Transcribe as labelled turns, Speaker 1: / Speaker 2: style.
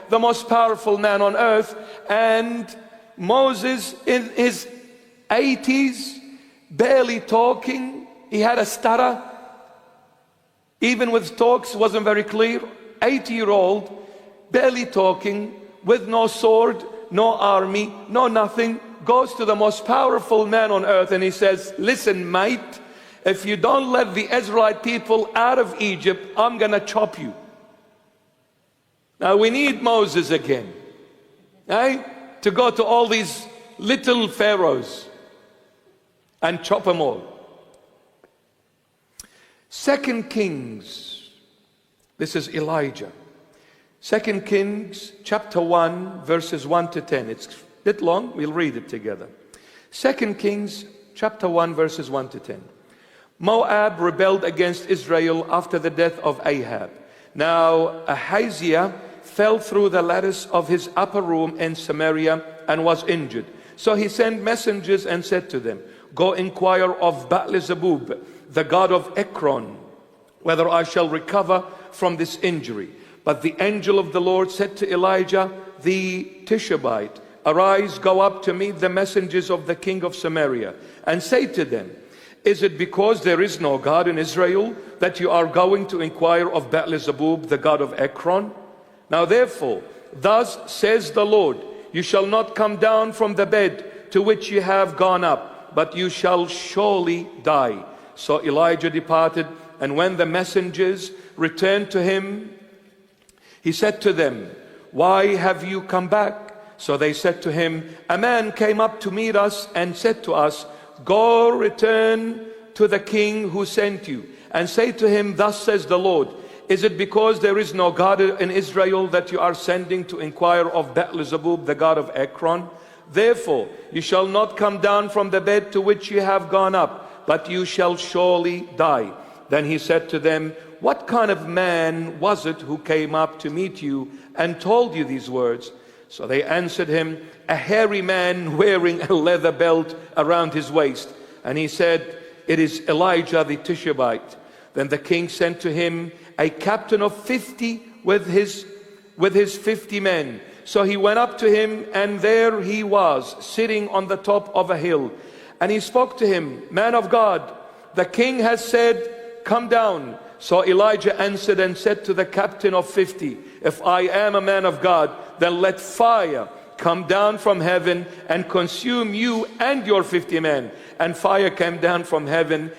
Speaker 1: the most powerful man on earth, and Moses in his 80s, barely talking. He had a stutter. Even with talks, wasn't very clear. 80-year-old, barely talking, with no sword, no army, no nothing, goes to the most powerful man on earth and he says, listen, mate, if you don't let the Israelite people out of Egypt, I'm gonna chop you. Now we need Moses again, to go to all these little pharaohs and chop them all. 2 Kings, this is Elijah. 2 Kings chapter 1 verses 1 to 10. It's a bit long, we'll read it together. 2 Kings chapter 1 verses 1 to 10. Moab rebelled against Israel after the death of Ahab. Now Ahaziah fell through the lattice of his upper room in Samaria and was injured. So he sent messengers and said to them, go inquire of Baal-zebub, the god of Ekron, whether I shall recover from this injury. But the angel of the Lord said to Elijah the Tishbite, arise, go up to meet the messengers of the king of Samaria, and say to them, is it because there is no God in Israel that you are going to inquire of Baal-zebub, the god of Ekron? Now therefore, thus says the Lord, you shall not come down from the bed to which you have gone up, but you shall surely die. So Elijah departed, and when the messengers returned to him, he said to them, why have you come back? So they said to him, a man came up to meet us and said to us, go return to the king who sent you, and say to him, thus says the Lord, is it because there is no God in Israel that you are sending to inquire of Baal-zebub, the god of Ekron? Therefore, you shall not come down from the bed to which you have gone up, but you shall surely die. Then he said to them, what kind of man was it who came up to meet you and told you these words? So they answered him, a hairy man wearing a leather belt around his waist. And he said, it is Elijah the Tishbite. Then the king sent to him a captain of 50 with his 50 men. So he went up to him, and there he was, sitting on the top of a hill. And he spoke to him, man of God, the king has said, come down. So Elijah answered and said to the captain of 50, if I am a man of God, then let fire come down from heaven and consume you and your 50 men. And fire came down from heaven